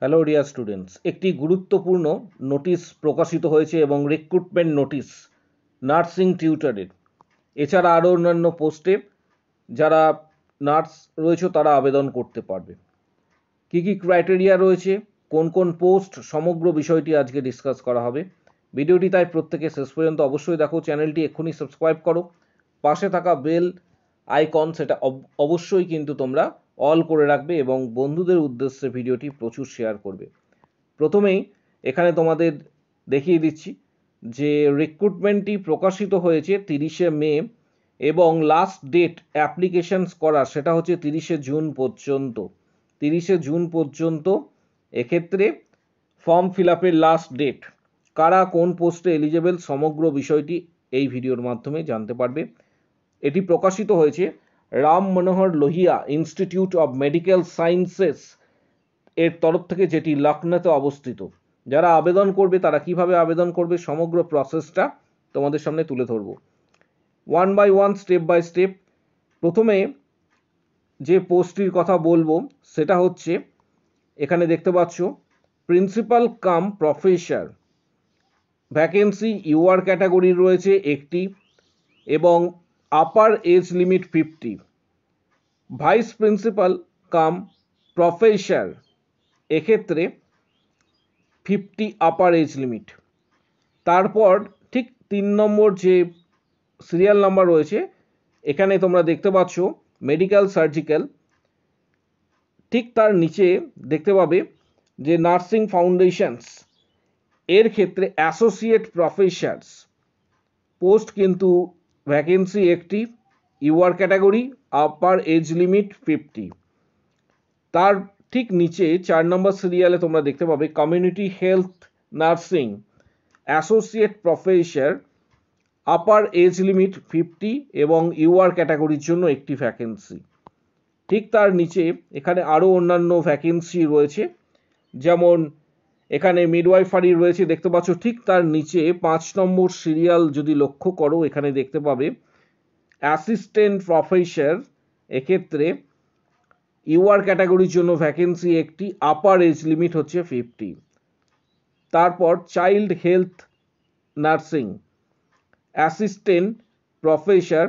Hello dear students, একটি গুরুত্বপূর্ণ notice প্রকাশিত হয়েছে এবং রিক্রুটমেন্ট নোটিশ নার্সিং টিউটরের। এছাড়া আরও অন্যান্য পোস্টে যারা নার্স রয়েছে তারা আবেদন করতে পারবে। কী কী ক্রাইটেরিয়া রয়েছে, কোন কোন পোস্ট, সমগ্র বিষয়টি আজকে ডিসকাস করা হবে। ভিডিওটি তাই প্রত্যেকে শেষ পর্যন্ত অবশ্যই দেখো। চ্যানেলটি এক্ষুনি সাবস্ক্রাইব করো, পাশে থাকা বেল আইকন সেটা অবশ্যই কিন্তু তোমরা অল করে রাখবে এবং বন্ধুদের উদ্দেশ্যে ভিডিওটি প্রচুর শেয়ার করবে। প্রথমেই এখানে তোমাদের দেখিয়ে দিচ্ছি যে রিক্রুটমেন্টটি প্রকাশিত হয়েছে 30শে মে এবং লাস্ট ডেট অ্যাপ্লিকেশনস করা সেটা হচ্ছে 30শে জুন পর্যন্ত। 30শে জুন পর্যন্ত এক্ষেত্রে ফর্ম ফিল আপের লাস্ট ডেট। কারা কোন পোস্টে এলিজেবল সমগ্র বিষয়টি এই ভিডিওর মাধ্যমে জানতে পারবে। এটি প্রকাশিত হয়েছে Ram Manohar Lohia institute of medical sciences এর তরফ থেকে, যেটি লখনউতে অবস্থিত। যারা আবেদন করবে তারা কিভাবে আবেদন করবে সমগ্র প্রসেসটা তোমাদের সামনে তুলে ধরব one by one, step by step. প্রথমে যে পোস্টটির কথা বলবো সেটা হচ্ছে, এখানে দেখতে পাচ্ছ principal cum professor vacancy UR ক্যাটাগরির রয়েছে একটি এবং upper age limit 50। Vice principal cum professor এক্ষেত্রে 50 আপার এজ লিমিট। তারপর ঠিক 3 নম্বর যে সিরিয়াল নাম্বার রয়েছে এখানে তোমরা দেখতে পাচ্ছ মেডিকেল সার্জিক্যাল। ঠিক তার নিচে দেখতে পাবে যে নার্সিং ফাউন্ডেশনস এর ক্ষেত্রে অ্যাসোসিয়েট প্রফেসরস পোস্ট কিন্তু ভ্যাকেন্সি একটি, UR category, upper age limit 50। তার ঠিক নিচে 4 নম্বর সিরিয়ালে তোমরা দেখতে পাবে community health nursing associate professor, upper age limit 50 এবং ইউআর ক্যাটাগরির জন্য একটি ভ্যাকেন্সি। ঠিক তার নিচে এখানে আরও অন্যান্য ভ্যাকেন্সি রয়েছে, যেমন এখানে মিডওয়াইফারি রয়েছে দেখতে পাচ্ছ। ঠিক তার নিচে 5 নম্বর সিরিয়াল যদি লক্ষ্য করো এখানে দেখতে পাবে অ্যাসিস্ট্যান্ট প্রফেসর, এক্ষেত্রে ইউআর ক্যাটাগরির জন্য ভ্যাকেন্সি একটি, আপার এজ লিমিট হচ্ছে 50। তারপর child health nursing assistant professor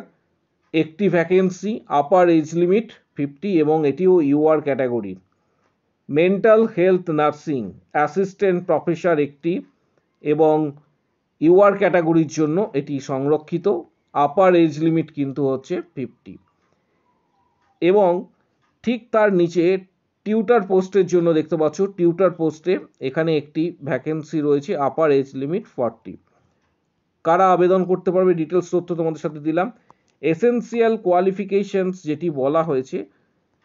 একটি ভ্যাকেন্সি, আপার এজ লিমিট 50 এবং এটিও ইউআর ক্যাটাগরির। Mental health nursing assistant professor একটি এবং ইউআর ক্যাটাগরির জন্য এটি সংরক্ষিত, আপার এজ লিমিট কিন্তু হচ্ছে 50। এবং ঠিক তার নিচে টিউটার পোস্টের জন্য দেখতে পাচ্ছ টিউটার পোস্টে এখানে একটি ভ্যাকেন্সি রয়েছে, আপার এজ লিমিট 40। কারা আবেদন করতে পারবে ডিটেলস তথ্য তোমাদের সাথে দিলাম। এসেনশিয়াল কোয়ালিফিকেশনস যেটি বলা হয়েছে,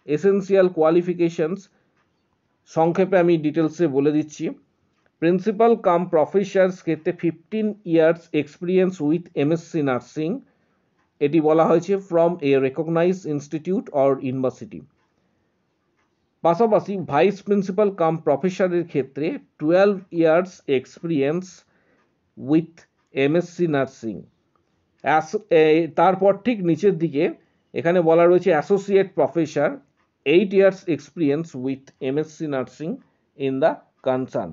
এসেনশিয়াল কোয়ালিফিকেশনস সংক্ষেপে আমি ডিটেলসে বলে দিচ্ছি। প্রিন্সিপাল কাম প্রফেসরস ক্ষেত্রে 15 years experience with MSc nursing, এটি বলা হয়েছে from a recognised institute or university. পাশাপাশি ভাইস প্রিন্সিপাল কাম প্রফেসরের ক্ষেত্রে 12 years experience with MSc nursing. তারপর ঠিক নিচের দিকে এখানে বলা রয়েছে associate professor 8 years experience with MSc nursing in the concern,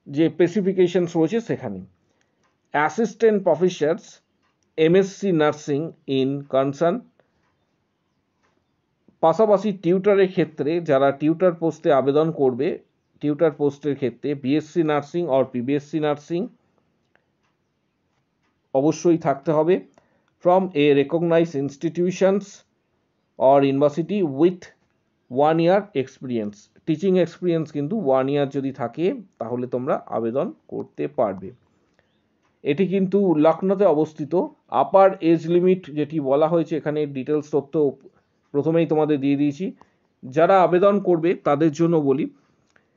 যে স্পেসিফিকেশনস রয়েছে সেখানে। Assistant professors MSc nursing in concern. পাশাপাশি টিউটারের ক্ষেত্রে যারা টিউটার পোস্টে আবেদন করবে, টিউটার পোস্টের ক্ষেত্রে BSc nursing or PBSC nursing অবশ্যই থাকতে হবে, from a recognized institutions or university with 1 year experience. Teaching experience কিন্তু 1 ইয়ার যদি থাকে তাহলে তোমরা আবেদন করতে পারবে। এটি কিন্তু লখনউতে অবস্থিত। আপার এজ লিমিট যেটি বলা হয়েছে এখানে ডিটেলস তথ্য প্রথমেই তোমাদের দিয়ে দিয়েছি। যারা আবেদন করবে তাদের জন্য বলি,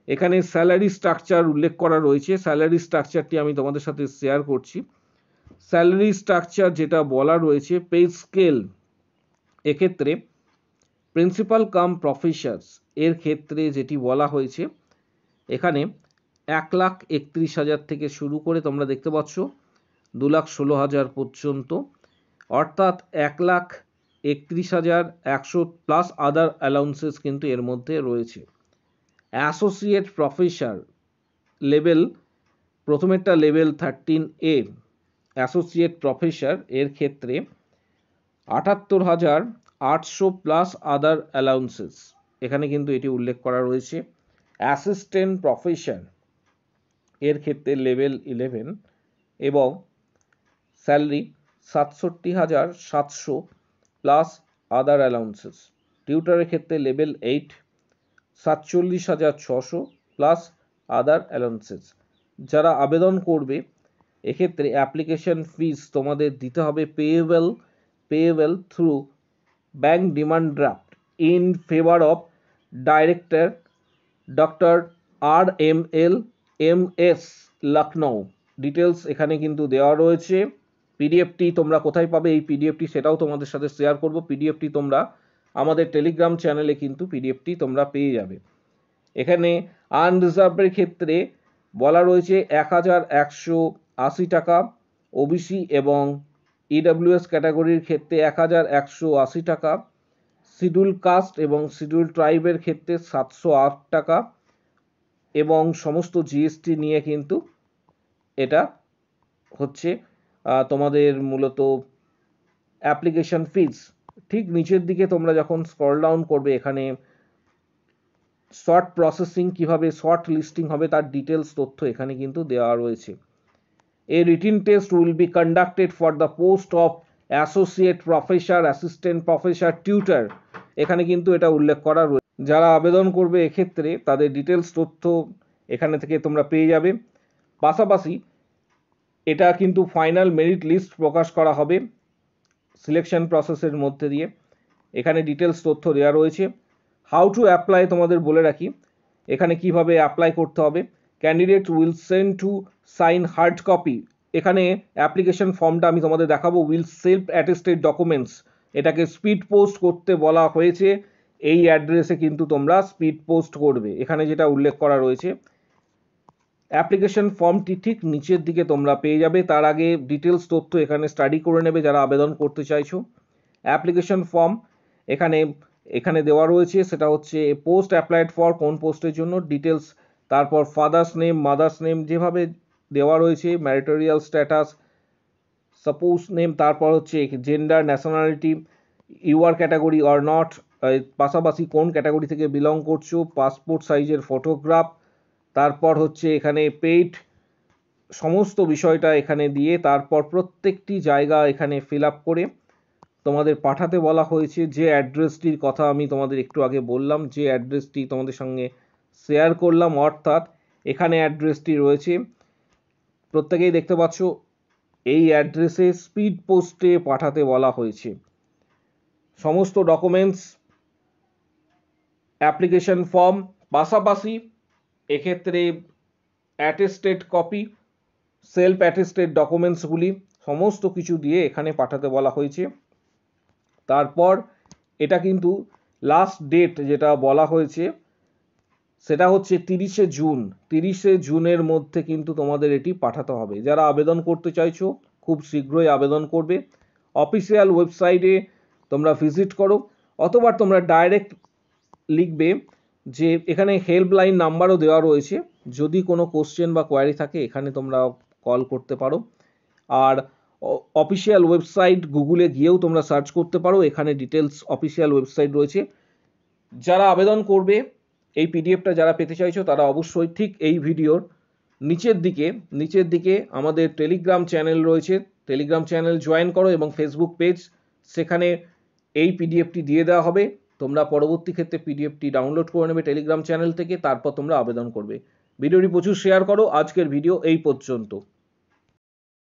এখানে স্যালারি স্ট্রাকচার উল্লেখ করা রয়েছে। স্যালারি স্ট্রাকচারটি আমি তোমাদের সাথে শেয়ার করছি। স্যালারি স্ট্রাকচার যেটা বলা রয়েছে, পে স্কেল এক্ষেত্রে প্রিন্সিপাল কাম প্রফেসরস এর ক্ষেত্রে যেটি বলা হয়েছে এখানে 1,31,000 থেকে শুরু করে তোমরা দেখতে পাচ্ছ 2,16,000 পর্যন্ত, অর্থাৎ 1,31,100 প্লাস আদার অ্যালাউন্সেস কিন্তু এর মধ্যে রয়েছে। অ্যাসোসিয়েট প্রফেসর লেভেল, প্রথমেরটা লেভেল 13A অ্যাসোসিয়েট প্রফেসর, এর ক্ষেত্রে 78,800 প্লাস আদার অ্যালাউন্সেস, এখানে কিন্তু এটি উল্লেখ করা রয়েছে। অ্যাসিস্ট্যান্ট প্রফেসর এর ক্ষেত্রে লেভেল 11 এবং স্যালারি 67,700 প্লাস আদার অ্যালাউন্সেস। টিউটারের ক্ষেত্রে লেভেল 8 47,600 প্লাস আদার অ্যালাউন্সেস। যারা আবেদন করবে এক্ষেত্রে অ্যাপ্লিকেশন ফিস তোমাদের দিতে হবে payable through bank demand draft in favour of director doctor RML MS Lucknow. Details এখানে কিন্তু দেওয়া রয়েছে। পিডিএফটি তোমরা কোথায় পাবে এই পিডিএফটি সেটাও তোমাদের সাথে শেয়ার করব। পিডিএফটি তোমরা আমাদের টেলিগ্রাম চ্যানেলে কিন্তু পিডিএফটি তোমরা পেয়ে যাবে। এখানে আনরিজার্ভের ক্ষেত্রে বলা রয়েছে 1,180 টাকা, ওবিসি এবং ইডব্লিউএস ক্যাটাগরির ক্ষেত্রে 1,180 টাকা, শিডিউল কাস্ট এবং শিডিউল ট্রাইবের ক্ষেত্রে 708 টাকা এবং সমস্ত জিএসটি নিয়ে কিন্তু এটা হচ্ছে তোমাদের মূলত অ্যাপ্লিকেশন ফিস। ঠিক নিচের দিকে তোমরা যখন স্ক্রল ডাউন করবে এখানে শর্ট প্রসেসিং, কিভাবে শর্ট লিস্টিং হবে তার ডিটেলস তথ্য এখানে কিন্তু দেওয়া রয়েছে। A written test will be conducted for the post of associate professor, assistant professor, tutor, এখানে কিন্তু এটা উল্লেখ করা রয়েছে। যারা আবেদন করবে এক্ষেত্রে তাদের ডিটেলস তথ্য এখানে থেকে তোমরা পেয়ে যাবে। পাশাপাশি এটা কিন্তু ফাইনাল মেরিট লিস্ট প্রকাশ করা হবে সিলেকশন প্রসেসের মধ্যে দিয়ে। এখানে ডিটেলস তথ্য দেওয়া রয়েছে। হাউ টু অ্যাপ্লাই তোমাদের বলে রাখি, এখানে কিভাবে অ্যাপ্লাই করতে হবে। Candidate will send to sign hard copy, এখানে অ্যাপ্লিকেশন ফর্মটা আমি তোমাদের দেখাবো। উইল সেলফ অ্যাটেস্টেড ডকুমেন্টস, এটাকে স্পিড পোস্ট করতে বলা হয়েছে। এই অ্যাড্রেসে কিন্তু তোমরা স্পিড পোস্ট করবে, এখানে যেটা উল্লেখ করা রয়েছে। অ্যাপ্লিকেশন ফর্মটি ঠিক নিচের দিকে তোমরা পেয়ে যাবে। তার আগে ডিটেলস তথ্য এখানে স্টাডি করে নেবে যারা আবেদন করতে চাইছো। অ্যাপ্লিকেশন ফর্ম এখানে দেওয়া রয়েছে, সেটা হচ্ছে পোস্ট অ্যাপ্লাইড ফর, কোন পোস্টের জন্য, ডিটেলস, তারপর ফাদার্স নেম, মাদার্স নেম যেভাবে দেওয়া রয়েছে, ম্যারিটারিয়াল স্ট্যাটাস, সাপোজ নেম, তারপর হচ্ছে gender, nationality, UR category or not, পাশাপাশি কোন ক্যাটাগরি থেকে বিলং করছো, পাসপোর্ট সাইজের ফটোগ্রাফ, তারপর হচ্ছে এখানে পেইড, সমস্ত বিষয়টা এখানে দিয়ে তারপর প্রত্যেকটি জায়গা এখানে ফিল আপ করে তোমাদের পাঠাতে বলা হয়েছে। যে অ্যাড্রেসটির কথা আমি তোমাদের একটু আগে বললাম, যে অ্যাড্রেসটি তোমাদের সঙ্গে শেয়ার করলাম, অর্থাৎ এখানে অ্যাড্রেসটি রয়েছে, প্রত্যেকেই দেখতে পাচ্ছ, এই অ্যাড্রেসে স্পিড পোস্টে পাঠাতে বলা হয়েছে। সমস্ত ডকুমেন্টস, অ্যাপ্লিকেশন ফর্ম, পাশাপাশি এক্ষেত্রে অ্যাটেস্টেড কপি, সেলফ অ্যাটেস্টেড ডকুমেন্টসগুলি সমস্ত কিছু দিয়ে এখানে পাঠাতে বলা হয়েছে। তারপর এটা কিন্তু লাস্ট ডেট যেটা বলা হয়েছে সেটা হচ্ছে 30শে জুন। 30শে জুনের মধ্যে কিন্তু তোমাদের এটি পাঠাতে হবে। যারা আবেদন করতে চাইছো খুব শীঘ্রই আবেদন করবে। অফিসিয়াল ওয়েবসাইটে তোমরা ভিজিট করো, অথবা তোমরা ডাইরেক্ট লিখবে যে এখানে হেল্পলাইন নাম্বারও দেওয়া রয়েছে, যদি কোনো কোশ্চেন বা কোয়ারি থাকে এখানে তোমরা কল করতে পারো। আর অফিসিয়াল ওয়েবসাইট গুগলে গিয়েও তোমরা সার্চ করতে পারো, এখানে ডিটেলস অফিসিয়াল ওয়েবসাইট রয়েছে। যারা আবেদন করবে এই পিডিএফটা যারা পেতে চাইছো তারা অবশ্যই ঠিক এই ভিডিওর নিচের দিকে আমাদের টেলিগ্রাম চ্যানেল রয়েছে, টেলিগ্রাম চ্যানেল জয়েন করো এবং ফেসবুক পেজ, সেখানে এই পিডিএফটি দিয়ে দেওয়া হবে। তোমরা পরবর্তী ক্ষেত্রে পিডিএফটি ডাউনলোড করে নেবে টেলিগ্রাম চ্যানেল থেকে, তারপর তোমরা আবেদন করবে। ভিডিওটি প্রচুর শেয়ার করো। আজকের ভিডিও এই পর্যন্ত।